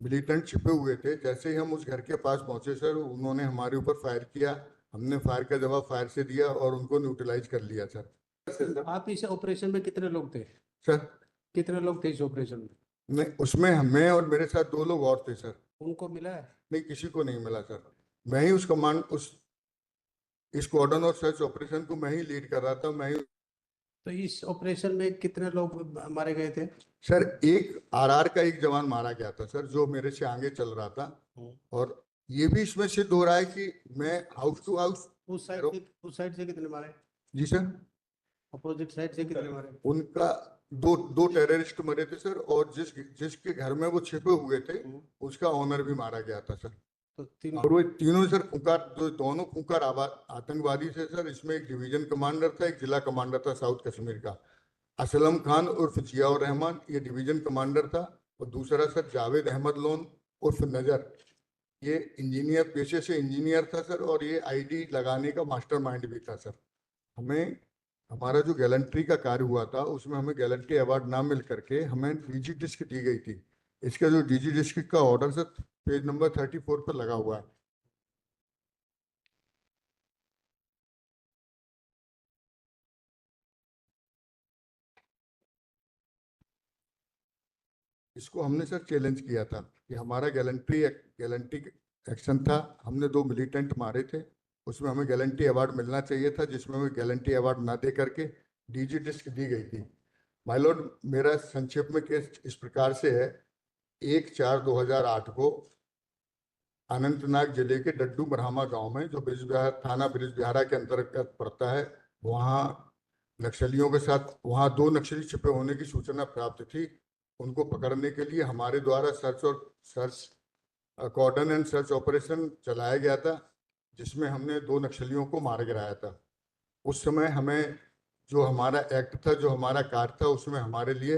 Militant छिपे हुए थे। जैसे ही हम उस घर के पास पहुंचे सर, उन्होंने हमारे ऊपर फायर किया। हमने फायर का जवाब फायर से दिया और उनको न्यूट्रलाइज कर लिया सर। आप इस ऑपरेशन में कितने लोग थे? सर कितने लोग थे इस ऑपरेशन में? मैं उसमें हमें और मेरे साथ 2 लोग और थे सर। उनको मिला है? नहीं, किसी को नहीं मिला सर। मैं ही उस कमांड उस इस कॉर्डन और सर्च ऑपरेशन को मैं ही लीड कर रहा था, मैं ही। तो इस ऑपरेशन में कितने लोग मारे गए थे? सर एक आरआर का एक जवान मारा गया था सर, जो मेरे से आगे चल रहा था। और ये भी इसमें सिद्ध हो रहा है कि मैं हाउस टू हाउस। उस साइड से कितने मारे? जी सर। अपोजिट साइड से कितने मारे? उनका दो दो टेररिस्ट मरे थे सर, और जिसके घर में वो छिपे हुए थे उसका ऑनर भी मारा गया था सर। तो तीन। और वो तीनों सर खुंखार, जो दोनों खुंखार आतंकवादी थे सर। इसमें एक डिवीजन कमांडर था, एक जिला कमांडर था साउथ कश्मीर का, असलम खान उर्फ जियाउर रहमान, ये डिवीजन कमांडर था। और दूसरा सर जावेद अहमद लोन उर्फ नजर, ये इंजीनियर, पेशे से इंजीनियर था सर, और ये आईडी लगाने का मास्टरमाइंड भी था सर। हमें हमारा जो गैलेंट्री का कार्य हुआ था उसमें हमें गैलेंट्री अवार्ड ना मिल करके हमें डीजी डिस्क दी गई थी। इसका जो डीजी डिस्क का ऑर्डर सर पेज नंबर 34 पर लगा हुआ है। इसको हमने सर चैलेंज किया था कि हमारा गैलेंट्री एक्शन था। हमने 2 मिलिटेंट मारे थे, उसमें हमें गैलेंट्री अवार्ड मिलना चाहिए था, जिसमें हमें गैलेंट्री अवार्ड ना दे करके डीजी डिस्क दी गई थी। माय लॉर्ड, मेरा संक्षेप में केस इस प्रकार से है। 1/4/2008 को अनंतनाग जिले के डड्डू बरहामा गांव में, जो थाना ब्रिजबिहारा के अंतर्गत पड़ता है, वहाँ नक्सलियों के साथ वहाँ 2 नक्सली छिपे होने की सूचना प्राप्त थी। उनको पकड़ने के लिए हमारे द्वारा search cordon and search operation चलाया गया था, जिसमें हमने 2 नक्सलियों को मार गिराया था। उस समय हमें जो हमारा एक्ट था, जो हमारा कार्य था, उसमें हमारे लिए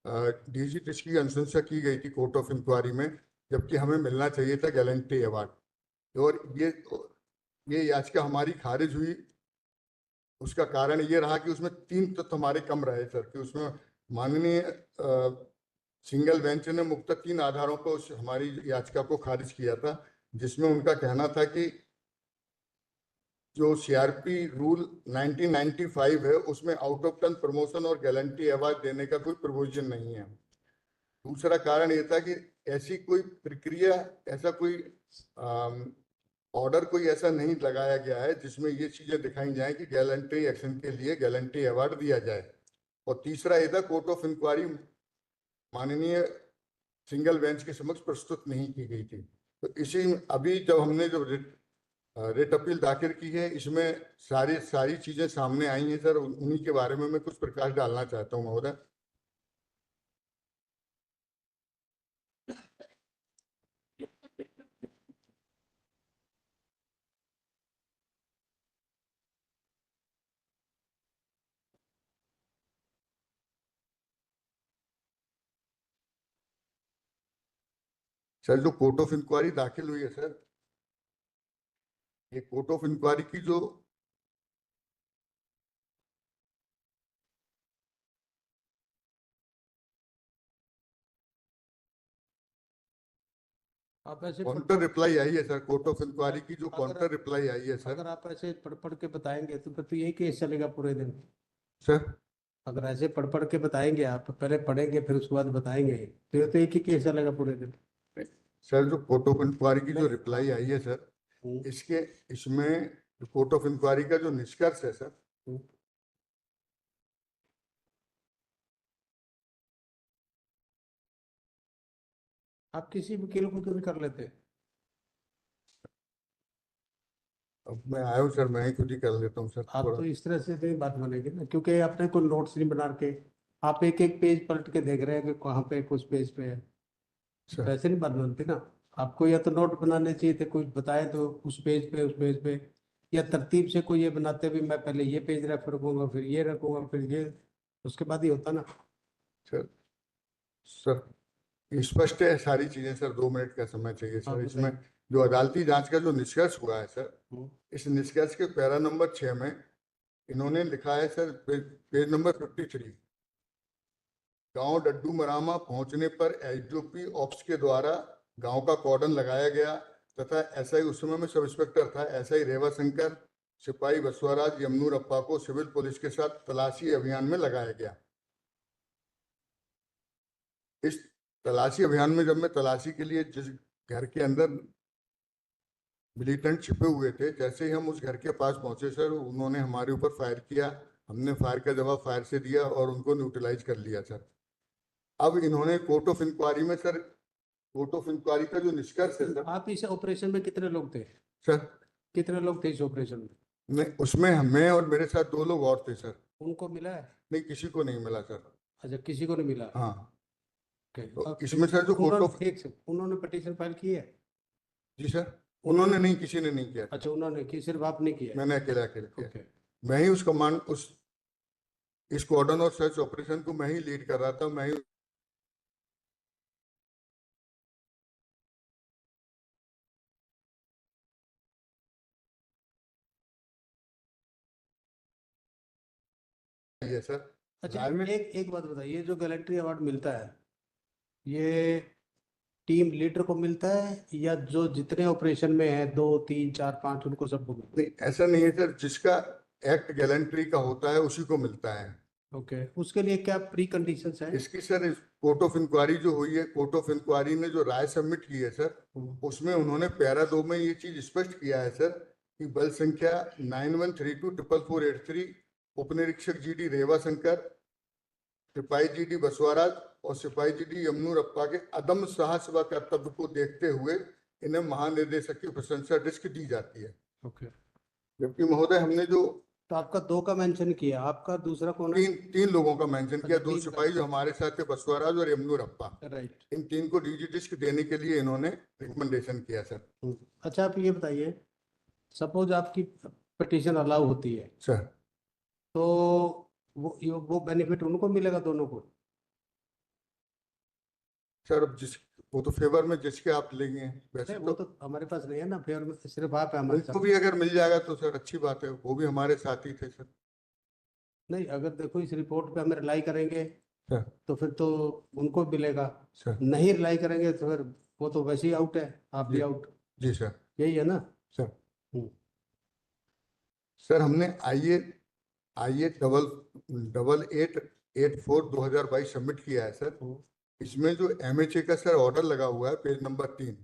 डीजी की अनुशंसा की गई थी कोर्ट ऑफ इंक्वायरी में, जबकि हमें मिलना चाहिए था गैलेंट्री अवार्ड। और ये याचिका हमारी खारिज हुई। उसका कारण ये रहा कि उसमें 3 तत्व हमारे कम रहे सर, कि उसमें माननीय सिंगल बेंच ने मुख्य 3 आधारों पर हमारी याचिका को खारिज किया था, जिसमें उनका कहना था कि जो सीआरपी रूल 1995 है उसमें आउट ऑफ टर्न प्रमोशन और गैलेंट्री अवार्ड देने का कोई प्रोविजन नहीं है। दूसरा कारण ये था कि ऐसी कोई प्रक्रिया, ऐसा कोई ऑर्डर कोई ऐसा नहीं लगाया गया है जिसमें ये चीजें दिखाई जाए कि गैलेंट्री एक्शन के लिए गैलेंट्री अवार्ड दिया जाए। और तीसरा ये था कोर्ट ऑफ इंक्वायरी माननीय सिंगल बेंच के समक्ष प्रस्तुत नहीं की गई थी। तो इसी अभी जब हमने जो रिट अपील दाखिल की है, इसमें सारी चीजें सामने आई हैं सर। उन्हीं के बारे में मैं कुछ प्रकाश डालना चाहता हूँ महोदय। सर जो कोर्ट ऑफ इंक्वायरी दाखिल हुई है सर, ये कोर्ट ऑफ इंक्वायरी की जो आप ऐसे काउंटर रिप्लाई आई है सर, कोर्ट ऑफ इंक्वायरी की जो काउंटर रिप्लाई आई है सर। अगर आप ऐसे पढ़ के बताएंगे तो फिर तो यही केस चलेगा पूरे दिन। सर अगर ऐसे पढ़ के बताएंगे, आप पहले पढ़ेंगे फिर उसके बाद बताएंगे, फिर तो एक ही केस चलेगा पूरे दिन। सर जो कोर्ट ऑफ इंक्वायरी की जो रिप्लाई आई है सर, हम्म। इसमें कोर्ट ऑफ इंक्वायरी का जो निष्कर्ष है सर, आप किसी वकील को क्यों नहीं कर लेते? अब मैं आया हूँ सर, मैं ही खुद ही कर लेता हूँ सर आप थोड़ा। तो इस तरह से नहीं बात बनेगी ना, क्योंकि आपने कोई नोट्स नहीं बना के आप एक एक पेज पलट के देख रहे हैं कि कहाँ पे कुछ पेज पे है। सर वैसे नहीं बात बनती ना। आपको या तो नोट बनाने चाहिए थे, कुछ बताए तो उस पेज पे, या तरतीब से कोई ये बनाते भी मैं पहले ये पेज रेफर करूंगा फिर ये रखूंगा फिर ये, उसके बाद ही होता ना। सर सर स्पष्ट है सारी चीजें सर, 2 मिनट का समय चाहिए हाँ सर। इसमें बताइए। जो अदालती जांच का जो निष्कर्ष हुआ है सर, हम्म। इस निष्कर्ष के पैरा नंबर 6 में इन्होंने लिखा है सर, पेज नंबर 53, गांव डड्डू मरामा पहुंचने पर एसडीओपी ऑप्स के द्वारा गांव का कॉर्डन लगाया गया तथा एसआई, उस समय में सब इंस्पेक्टर था, एसआई रेवाशंकर, सिपाही बसवराज, यमनूर अप्पा को सिविल पुलिस के साथ तलाशी अभियान में लगाया गया। इस तलाशी अभियान में जब मैं तलाशी के लिए जिस घर के अंदर मिलिटेंट छिपे हुए थे, जैसे ही हम उस घर के पास पहुंचे सर, उन्होंने हमारे ऊपर फायर किया। हमने फायर का जवाब फायर से दिया और उनको न्यूट्रलाइज कर लिया सर। अब इन्होंने कोर्ट ऑफ इंक्वायरी में सर, कोर्ट ऑफ इंक्वायरी का जो निष्कर्ष है सर, आप इस ऑपरेशन में कितने लोग थे? सर कितने लोग थे इस ऑपरेशन में? मैं उसमें, मैं और मेरे साथ 2 लोग और थे सर। उनको मिला है? नहीं, किसी को नहीं मिला सर। अच्छा, किसी को नहीं मिला। हाँ, ओके। तो अब इसमें सर जो कोर्ट ऑफ, उन्होंने पिटीशन फाइल की है? जी सर, उन्होंने नहीं, किसी ने नहीं किया। अच्छा, उन्होंने की, सिर्फ आपने किया है? मैंने अकेले अकेले किया। ओके। मैं ही उस कमांड, उस इस कॉर्डन और सर्च ऑपरेशन को मैं ही लीड कर रहा था। मैं ही ये सर। अच्छा, राय में एक एक बात बताइए, जो गैलेंट्री अवार्ड मिलता है ये टीम लीडर को मिलता है या जो जितने ऑपरेशन में है 2 3 4 5 उनको सबको मिलता नहीं, ऐसा नहीं है सर, जिसका एक्ट गैलेंट्री का होता है उसी को मिलता है। है? ओके, उसके लिए क्या प्री कंडीशंस हैं? इसकी सर कोर्ट ऑफ इंक्वायरी जो हुई है, कोर्ट ऑफ इंक्वायरी ने जो राय सबमिट की है सर, उसमें उन्होंने पैरा 2 में ये चीज स्पष्ट किया है सर कि बल संख्या 91324443 उपनिरीक्षक जीडी रेवाशंकर, सिपाही जीडी बसवराज और सिपाही जीडी यमनूर अप्पा के अदम्य साहस व कर्तव्य को देखते हुए इन्हें महानिदेशक की प्रशंसा डिस्क दी जाती है। ओके, जबकि महोदय हमने जो तो आपका 2 का मेंशन किया, आपका दूसरा कौन है? तीन लोगों का मेंशन किया, अच्छा, 2 तीन का। सिपाही जो हमारे साथ थे, बसवराज और यमनूर अप्पा। राइट। इन 3 को डीजी डिस्क देने के लिए इन्होंने रिकमेंडेशन किया सर। अच्छा, आप ये बताइए, सपोज आपकी पिटीशन अलाउ होती है सर तो वो बेनिफिट उनको मिलेगा, दोनों को? सर अब वो तो फेवर में जिसके आप लेंगे, वैसे नहीं, वो तो तो हमारे पास नहीं है ना, फेवर में सिर्फ आप है हमारे उनको साथ। भी अगर मिल जाएगा तो सर अच्छी बात है, वो भी हमारे साथ ही थे सर। नहीं, अगर देखो इस रिपोर्ट पे हम रिलाई करेंगे सर तो फिर तो उनको मिलेगा, सर नहीं रिलाई करेंगे तो फिर वो तो वैसे ही आउट है, आप भी जी आउट। जी सर। यही है ना? सर हम्म। सर हमने आईए आईए डबल डबल 884/2022 सबमिट किया है सर। इसमें जो एमएचए का सर ऑर्डर लगा हुआ है पेज नंबर 3,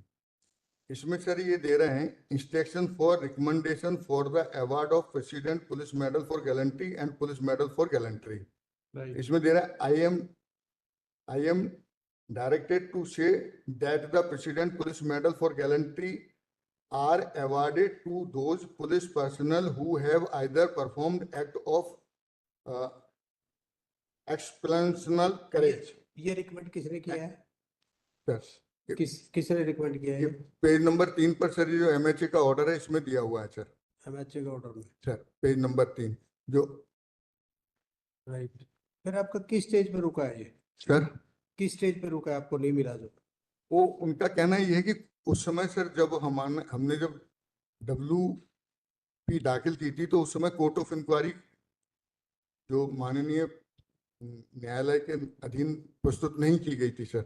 इसमें सर ये दे रहे हैं instruction for recommendation for the award of president police medal for gallantry and police medal for gallantry. Right. इसमें दे रहा है I am directed to say that the president police medal for gallantry are awarded to those police personnel who have either performed act of uh, exceptional courage। ये recommend किसने किया है? Yes। किसने recommend किया है? ये पेज नंबर 3 पर sir ये जो एमएचए का ऑर्डर है इसमें दिया हुआ है सर। एमएचए का ऑर्डर में? सर पेज नंबर 3 जो। राइट। फिर आपका किस स्टेज पे रुका है ये? सर किस स्टेज पे रुका है, आपको नहीं मिला जो? वो उनका कहना ये है कि उस समय सर जब हमने जब WP दाखिल की थी तो उस समय कोर्ट ऑफ इंक्वायरी जो माननीय न्यायालय के अधीन प्रस्तुत नहीं की गई थी सर।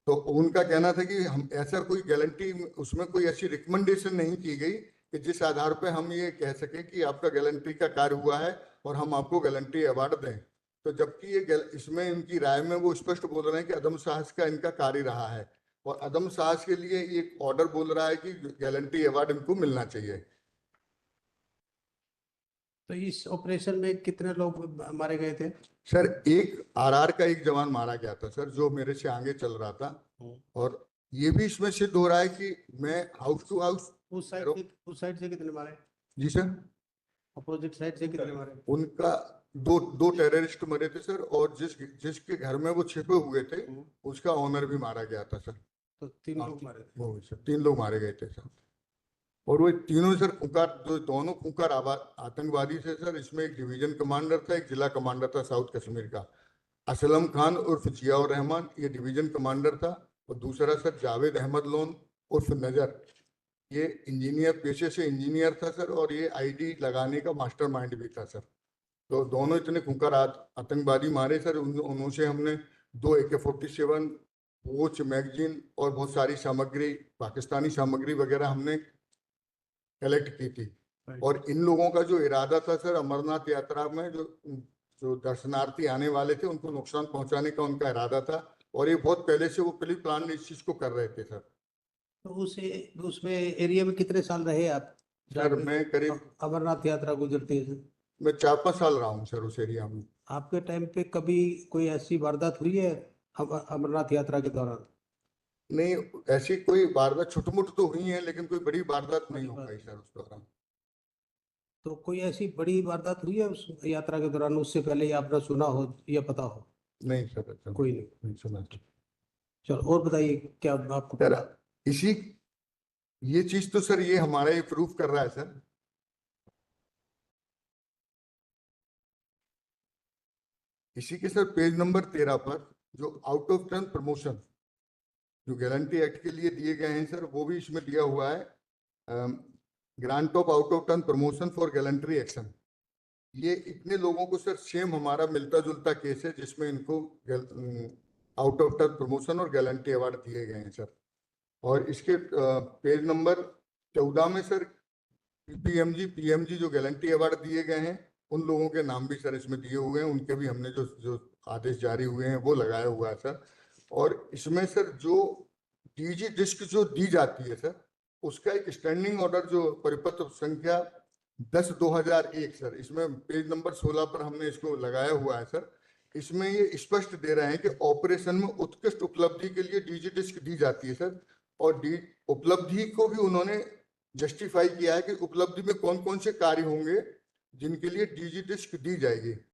तो उनका कहना था कि हम ऐसा कोई गारंटी, उसमें कोई ऐसी रिकमेंडेशन नहीं की गई कि जिस आधार पे हम ये कह सकें कि आपका गारंटी का कार्य हुआ है और हम आपको गारंटी अवार्ड दें। तो जबकि ये इसमें इनकी राय में वो स्पष्ट बोल रहे हैं कि अदम साहस का इनका कार्य रहा है और अदम साहस के लिए एक ऑर्डर बोल रहा है कि गारंटी अवार्ड इनको मिलना चाहिए। तो इस ऑपरेशन में कितने लोग मारे गए थे? सर एक आरआर का एक जवान मारा गया था सर, जो मेरे से आगे चल रहा था। और ये भी इसमें सिद्ध हो रहा है कि मैं हाउस टू हाउस। उस साइड से कितने मारे? जी सर। अपोजिट साइड से कितने मारे? उनका दो टेररिस्ट मरे थे सर, और जिसके घर में वो छिपे हुए थे उसका ऑनर भी मारा गया था सर। तो 3 लोग मारे थे? वो सर 3 लोग मारे गए थे सर। और वो तीनों सर खुंखार, जो दोनों खुंखार आतंकवादी थे सर। इसमें एक डिवीजन कमांडर था, एक जिला कमांडर था साउथ कश्मीर का, असलम खान उर्फ जियाउर रहमान, ये डिवीजन कमांडर था। और दूसरा सर जावेद अहमद लोन उर्फ नजर, ये इंजीनियर, पेशे से इंजीनियर था सर, और ये आईडी लगाने का मास्टरमाइंड भी था सर। तो दोनों इतने खुंखार आतंकवादी मारे सर, उनसे हमने 2 AK-47, वॉच, मैगजीन और बहुत सारी सामग्री, पाकिस्तानी सामग्री वगैरह हमने कलेक्ट की थी। और इन लोगों का जो इरादा था सर, अमरनाथ यात्रा में जो जो दर्शनार्थी आने वाले थे उनको नुकसान पहुंचाने का उनका इरादा था, और ये बहुत पहले से वो प्री प्लान इस चीज को कर रहे थे सर। तो उसमें एरिया में कितने साल रहे आप? सर मैं करीब अमरनाथ यात्रा गुजरती है। मैं 4-5 साल रहा हूँ सर उस एरिया में। आपके टाइम पे कभी कोई ऐसी वारदात हुई है अमरनाथ यात्रा के दौरान? नहीं, ऐसी कोई वारदात छोटी मोटी तो हुई है, लेकिन कोई बड़ी वारदात नहीं हो पाई सर उस दौरान। तो कोई ऐसी बड़ी वारदात हुई है उस यात्रा के दौरान, उससे पहले ही आपने सुना हो या पता हो? नहीं सर, ऐसा कोई नहीं। नहीं सुना सर। चलो और बताइए, क्या आपको सर पता? इसी ये चीज तो सर ये हमारा ये प्रूफ कर रहा है सर। इसी के सर पेज नंबर 13 पर जो आउट ऑफ टर्न प्रमोशन जो गारंटी एक्ट के लिए दिए गए हैं सर, वो भी इसमें दिया हुआ है। Grant of out of turn promotion for gallantry action. ये इतने लोगों को सर सेम हमारा मिलता जुलता केस है जिसमें इनको आउट ऑफ टर्न प्रमोशन और गैलेंट्री अवार्ड दिए गए हैं सर। और इसके पेज नंबर 14 में सर पीएमजी जो गैलेंट्री अवार्ड दिए गए हैं उन लोगों के नाम भी सर इसमें दिए हुए हैं, उनके भी हमने जो जो आदेश जारी हुए हैं वो लगाया हुआ है सर। और इसमें सर जो डीजी डिस्क जो दी जाती है सर, उसका एक स्टैंडिंग ऑर्डर जो परिपत्र संख्या 10/2001 सर, इसमें पेज नंबर 16 पर हमने इसको लगाया हुआ है सर। इसमें ये स्पष्ट दे रहे हैं कि ऑपरेशन में उत्कृष्ट उपलब्धि के लिए डीजी डिस्क दी जाती है सर। और डी उपलब्धि को भी उन्होंने जस्टिफाई किया है कि उपलब्धि में कौन कौन से कार्य होंगे जिनके लिए डीजी डिस्क दी जाएगी।